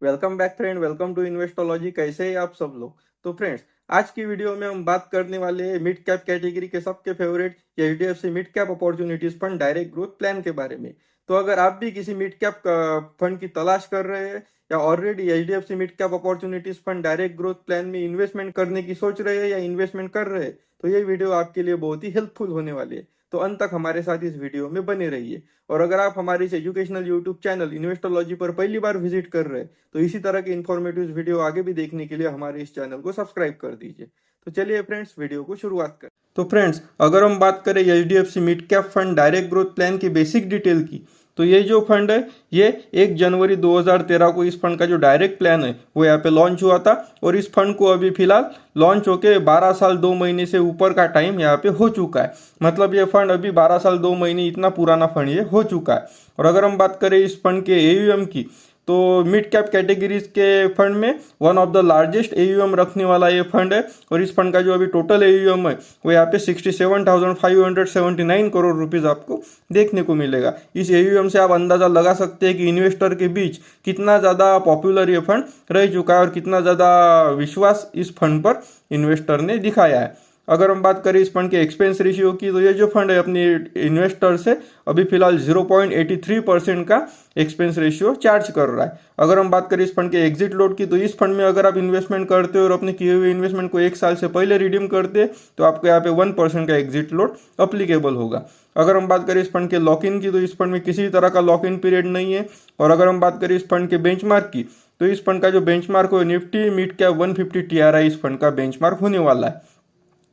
Welcome back friend, welcome to Investology. कैसे हैं आप सब लोग। तो फ्रेंड्स, आज की वीडियो में हम बात करने वाले हैं मिड कैप कैटेगरी के सबके favourite HDFC mid cap opportunities fund direct growth plan के बारे में। तो अगर आप भी किसी मिड कैप फंड की तलाश कर रहे हैं या already HDFC mid cap opportunities fund direct growth plan में इन्वेस्टमेंट करने की सोच रहे हैं या इन्वेस्टमेंट कर रहे हैं, तो ये वीडियो आपके लिए बहुत ही हेल्पफुल होने वाली है। तो अंत तक हमारे साथ इस वीडियो में बने रहिए। और अगर आप हमारे इस एजुकेशनल यूट्यूब चैनल इन्वेस्टोलॉजी पर पहली बार विजिट कर रहे हैं, तो इसी तरह के इन्फॉर्मेटिव वीडियो आगे भी देखने के लिए हमारे इस चैनल को सब्सक्राइब कर दीजिए। तो चलिए फ्रेंड्स, वीडियो को शुरुआत करें। तो फ्रेंड्स, अगर हम बात करें HDFC mid cap fund direct growth plan की बेसिक डिटेल की, तो ये जो फंड है ये 1 जनवरी 2013 को इस फंड का जो डायरेक्ट प्लान है वो यहाँ पे लॉन्च हुआ था। और इस फंड को अभी फिलहाल लॉन्च होके 12 साल 2 महीने से ऊपर का टाइम यहाँ पे हो चुका है। मतलब ये फंड अभी 12 साल 2 महीने इतना पुराना फंड ये हो चुका है। और अगर हम बात करें इस फंड के एयूएम की, तो मिड कैप कैटेगरीज के फंड में one of the largest AUM रखने वाला ये फंड है। और इस फंड का जो अभी टोटल एयूएम है वो यहाँ पे 67,579 करोड़ रुपीस आपको देखने को मिलेगा। इस एयूएम से आप अंदाजा लगा सकते हैं कि इन्वेस्टर के बीच कितना ज़्यादा पॉपुलर ये फंड रह चुका है और कितना ज़्यादा विश्वास इस फंड पर इन्वेस्टर ने दिखाया है। अगर हम बात करें इस फंड के एक्सपेंस रेशियो की, तो ये जो फंड है अपनी इन्वेस्टर से अभी फिलहाल 0.83% का एक्सपेंस रेशियो चार्ज कर रहा है। अगर हम बात करें इस फंड के एग्जिट लोड की, तो इस फंड में अगर आप इन्वेस्टमेंट करते हो और अपने किए हुए इन्वेस्टमेंट को 1 साल से पहले रिडीम करते हैं, तो आपको यहाँ पे 1% का एग्जिट लोड अप्लीकेबल होगा। अगर हम बात करें इस फंड के लॉक इन की, तो इस फंड में किसी तरह का लॉक इन पीरियड नहीं है। और अगर हम बात करें इस फंड के बेंचमार्क की, तो इस फंड का जो बेंचमार्क है निफ्टी मिड कैप 150 TRI इस फंड का बेंचमार्क होने वाला है।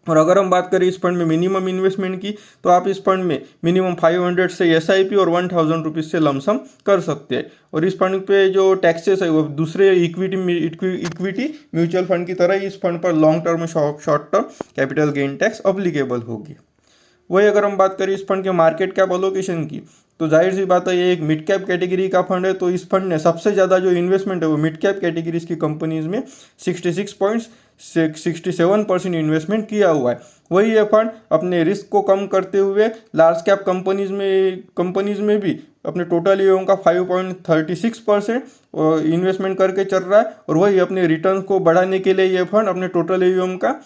और अगर हम बात करें इस फंड में मिनिमम इन्वेस्टमेंट की, तो आप इस फंड में मिनिमम 500 से एसआईपी और 1000 रुपीज़ से लमसम कर सकते हैं। और इस फंड पे जो टैक्सेस है वो दूसरे इक्विटी म्यूचुअल फंड की तरह इस फंड पर long term short term capital gain tax applicable होगी। वही अगर हम बात करें इस फंड के मार्केट कैप एलोकेशन की, तो जाहिर सी बात है ये एक मिड कैप कैटेगरी का फंड है। तो इस फंड ने सबसे ज़्यादा जो इन्वेस्टमेंट है वो मिड कैप कैटेगरीज की कंपनीज में 66.67% इन्वेस्टमेंट किया हुआ है। वही ये फंड अपने रिस्क को कम करते हुए लार्ज कैप कंपनीज में भी अपने टोटल ईओएम का 5.36% इन्वेस्टमेंट करके चल रहा है। और वही अपने रिटर्न को बढ़ाने के लिए ये फंड अपने टोटल ईओएम का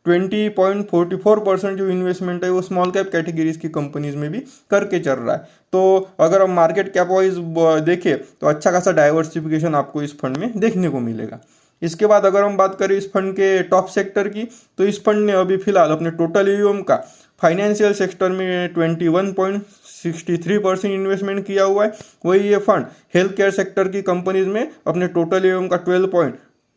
20.44% जो इन्वेस्टमेंट है वो स्मॉल कैप कैटेगरीज की कंपनीज में भी करके चल रहा है। तो अगर हम मार्केट कैप वाइज देखें तो अच्छा खासा डाइवर्सिफिकेशन आपको इस फंड में देखने को मिलेगा। इसके बाद अगर हम बात करें इस फंड के टॉप सेक्टर की, तो इस फंड ने अभी फिलहाल अपने टोटल ईओएम का फाइनेंशियल सेक्टर में 21.63% इन्वेस्टमेंट किया हुआ है। वही ये फंड हेल्थ केयर सेक्टर की कंपनीज में अपने टोटल ईओएम का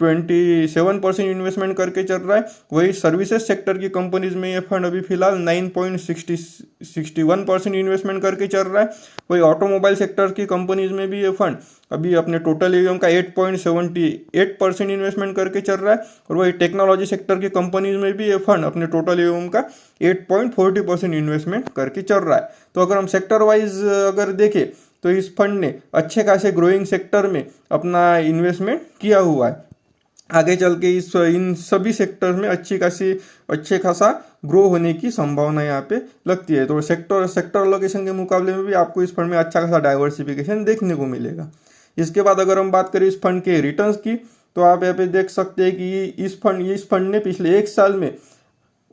12.27% इन्वेस्टमेंट करके चल रहा है। वही सर्विसेज सेक्टर की कंपनीज में ये फंड अभी फिलहाल 9.61% इन्वेस्टमेंट करके चल रहा है। वही ऑटोमोबाइल सेक्टर की कंपनीज में भी ये फंड अभी अपने टोटल ईओएम का 8.78% इन्वेस्टमेंट करके चल रहा है। और वही टेक्नोलॉजी सेक्टर की कंपनीज में भी ये फंड अपने टोटल ईओएम का 8.40% इन्वेस्टमेंट करके चल रहा है। तो अगर हम सेक्टर वाइज अगर देखें, तो इस फंड ने अच्छे खासे ग्रोइंग सेक्टर में अपना इन्वेस्टमेंट किया हुआ है। आगे चल के इन सभी सेक्टर्स में अच्छे खासा ग्रो होने की संभावना यहाँ पे लगती है। तो सेक्टर लोकेशन के मुकाबले में भी आपको इस फंड में अच्छा खासा डाइवर्सिफिकेशन देखने को मिलेगा। इसके बाद अगर हम बात करें इस फंड के रिटर्न्स की, तो आप यहाँ पे देख सकते हैं कि इस फंड ने पिछले 1 साल में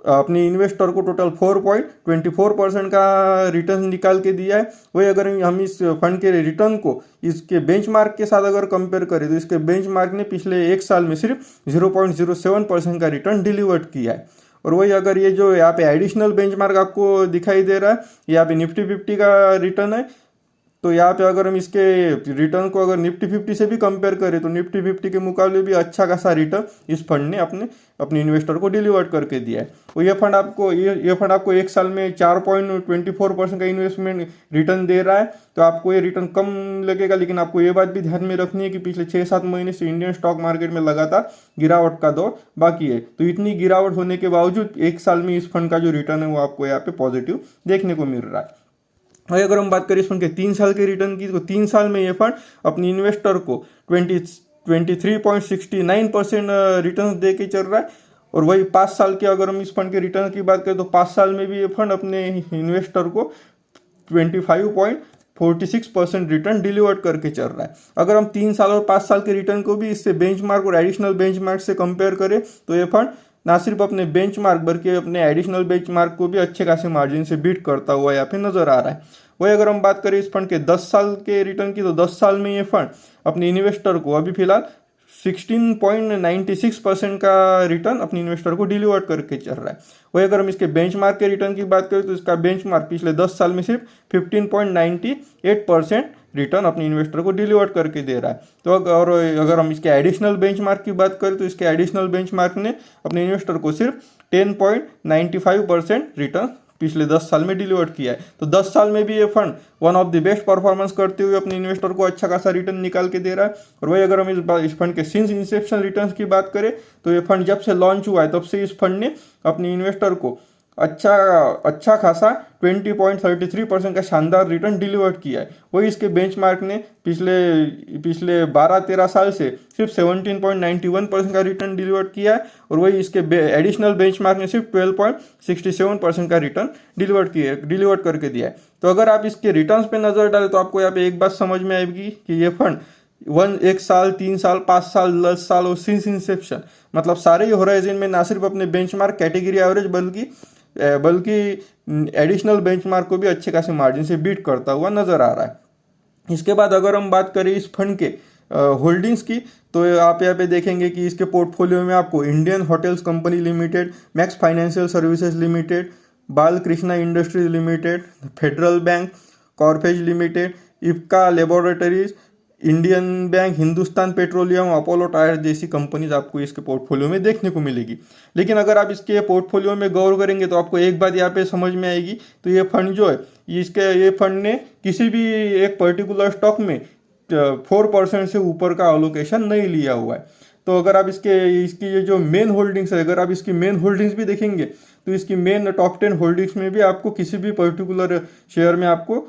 अपने इन्वेस्टर को टोटल 4.24% का रिटर्न निकाल के दिया है। वही अगर हम इस फंड के रिटर्न को इसके बेंचमार्क के साथ अगर कंपेयर करें, तो इसके बेंचमार्क ने पिछले 1 साल में सिर्फ 0.07% का रिटर्न डिलीवर्ड किया है। और वही अगर ये जो यहाँ पे एडिशनल बेंचमार्क आपको दिखाई दे रहा है, यहाँ पे निफ्टी 50 का रिटर्न है। तो यहाँ पे अगर हम इसके रिटर्न को अगर निफ्टी 50 से भी कंपेयर करें, तो निफ्टी 50 के मुकाबले भी अच्छा खासा रिटर्न इस फंड ने अपने इन्वेस्टर को डिलीवर करके दिया है। और ये फंड आपको 1 साल में 4.24% का इन्वेस्टमेंट रिटर्न दे रहा है। तो आपको ये रिटर्न कम लगेगा, लेकिन आपको ये बात भी ध्यान में रखनी है कि पिछले 6-7 महीने से इंडियन स्टॉक मार्केट में लगातार गिरावट का दौर बाकी है। तो इतनी गिरावट होने के बावजूद 1 साल में इस फंड का जो रिटर्न है वो आपको यहाँ पे पॉजिटिव देखने को मिल रहा है। और अगर हम बात करें इस फंड के 3 साल के रिटर्न की, तो 3 साल में ये फंड अपनी इन्वेस्टर को 23.69% रिटर्न दे के चल रहा है। और वही 5 साल के अगर हम इस फंड के रिटर्न की बात करें, तो 5 साल में भी ये फंड अपने इन्वेस्टर को 46% रिटर्न डिलीवर करके चल रहा है। अगर हम 3 साल और 5 साल के रिटर्न को भी इससे बेंचमार्क और एडिशनल बेंचमार्क से कंपेयर करें तो ये फंड ना सिर्फ अपने बेंचमार्क बल्कि अपने एडिशनल बेंचमार्क को भी अच्छे खासे मार्जिन से बीट करता हुआ यहाँ पे नजर आ रहा है। वही अगर हम बात करें इस फंड के 10 साल के रिटर्न की तो 10 साल में ये फंड अपने इन्वेस्टर को अभी फिलहाल 16.96% का रिटर्न अपने इन्वेस्टर को डिलीवर करके चल रहा है। वही अगर हम इसके बेंचमार्क के रिटर्न की बात करें तो इसका बेंचमार्क पिछले 10 साल में सिर्फ 15.98% रिटर्न अपने इन्वेस्टर को डिलीवर करके दे रहा है। तो अगर हम इसके एडिशनल बेंचमार्क की बात करें तो इसके एडिशनल बेंचमार्क ने अपने इन्वेस्टर को सिर्फ 10.95% रिटर्न पिछले 10 साल में डिलीवर किया है। तो 10 साल में भी ये fund one of the best performance करते हुए अपने इन्वेस्टर को अच्छा खासा रिटर्न निकाल के दे रहा है। और वही अगर हम इस फंड के सिंस इंसेप्शन रिटर्न्स की बात करें तो ये फंड जब से लॉन्च हुआ है तब से इस फंड ने अपने इन्वेस्टर को अच्छा खासा 20.33% का शानदार रिटर्न डिलीवर किया है। वही इसके बेंचमार्क ने पिछले 12-13 साल से सिर्फ 17.91% का रिटर्न डिलीवर किया है। और वही इसके एडिशनल बेंचमार्क ने सिर्फ 12.67% का रिटर्न डिलीवर करके दिया है। तो अगर आप इसके रिटर्न्स पे नजर डालें तो आपको यहाँ पे एक बात समझ में आएगी कि ये फंड 1 साल, 3 साल, 5 साल, 10 साल और सिंस इंसेप्शन मतलब सारे ही होराइजन में ना सिर्फ अपने बेंचमार्क कैटेगरी एवरेज बल्कि एडिशनल बेंचमार्क को भी अच्छे खासे मार्जिन से बीट करता हुआ नजर आ रहा है। इसके बाद अगर हम बात करें इस फंड के होल्डिंग्स की तो आप यहाँ पे देखेंगे कि इसके पोर्टफोलियो में आपको Indian hotels company limited, max financial services limited, Balkrishna industries limited, federal bank, कॉर्पेज limited, Ipca laboratories, Indian bank, Hindustan petroleum, Apollo tyre जैसी कंपनीज आपको इसके पोर्टफोलियो में देखने को मिलेगी। लेकिन अगर आप इसके पोर्टफोलियो में गौर करेंगे तो आपको एक बात यहाँ पे समझ में आएगी। तो ये फंड जो है ये फंड ने किसी भी एक पर्टिकुलर स्टॉक में 4% से ऊपर का अलोकेशन नहीं लिया हुआ है। तो अगर आप इसकी ये जो मेन होल्डिंग्स है, अगर आप इसकी मेन होल्डिंग्स भी देखेंगे तो इसकी मेन टॉप 10 होल्डिंग्स में भी आपको किसी भी पर्टिकुलर शेयर में आपको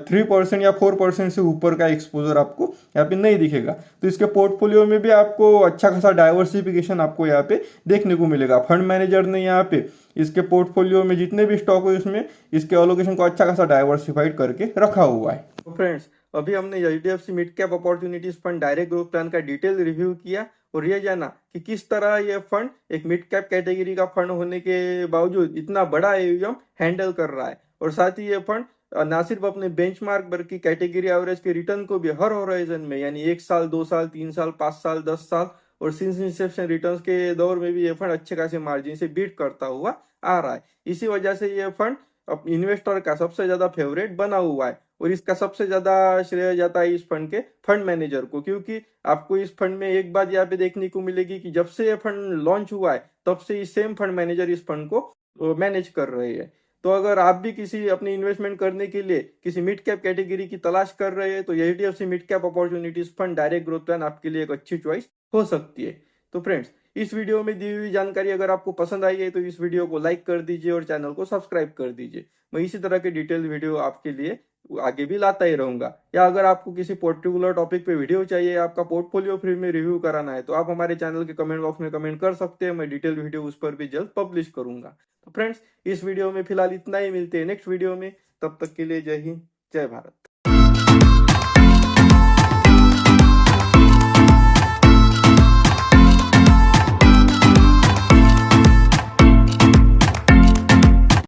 3% या 4% से ऊपर का एक्सपोजर आपको यहाँ पे नहीं दिखेगा। तो इसके पोर्टफोलियो में भी आपको अच्छा खासा डाइवर्सिफिकेशन आपको यहाँ पे देखने को मिलेगा। फंड मैनेजर ने यहाँ पे इसके पोर्टफोलियो में जितने भी स्टॉक हो इसमें इसके एलोकेशन को अच्छा खासा डाइवर्सिफाइड करके रखा हुआ है। तो फ्रेंड्स, अभी हमने HDFC mid cap opportunities fund direct growth plan का डिटेल रिव्यू किया और ये जाना कि किस तरह ये फंड एक मिड कैप कैटेगरी का फंड होने के बावजूद इतना बड़ा एयूएम हैंडल कर रहा है। और साथ ही ये फंड ना सिर्फ अपने बेंचमार्क बल्कि कैटेगरी एवरेज के रिटर्न को भी हर होराइजन में यानी 1 साल, 2 साल, 3 साल, 5 साल, 10 साल और सिंस इंसेप्शन रिटर्न्स के दौर में भी ये फंड अच्छे खासे मार्जिन से बीट करता हुआ आ रहा है। इसी वजह से ये फंड इन्वेस्टर का सबसे ज्यादा फेवरेट बना हुआ है और इसका सबसे ज्यादा श्रेय जाता है इस फंड के फंड मैनेजर को, क्योंकि आपको इस फंड में एक बात यहाँ पे देखने को मिलेगी कि जब से ये फंड लॉन्च हुआ है तब से इस सेम फंड मैनेजर इस फंड को मैनेज कर रहे हैं। तो अगर आप भी किसी अपनी इन्वेस्टमेंट करने के लिए किसी मिड कैप कैटेगरी की तलाश कर रहे हैं तो HDFC mid cap opportunities fund direct growth plan आपके लिए एक अच्छी चॉइस हो सकती है। तो फ्रेंड्स, इस वीडियो में दी हुई जानकारी अगर आपको पसंद आई है तो इस वीडियो को लाइक कर दीजिए और चैनल को सब्सक्राइब कर दीजिए। मैं इसी तरह के डिटेल वीडियो आपके लिए आगे भी लाता ही रहूंगा। या अगर आपको किसी पर्टिकुलर टॉपिक पे वीडियो चाहिए, आपका पोर्टफोलियो फ्री में रिव्यू कराना है तो आप हमारे चैनल के कमेंट बॉक्स में कमेंट कर सकते हैं। मैं डिटेल वीडियो उस पर भी जल्द पब्लिश करूंगा। तो फ्रेंड्स, इस वीडियो में फिलहाल इतना ही, मिलते हैं नेक्स्ट वीडियो में। तब तक के लिए जय हिंद, जय भारत।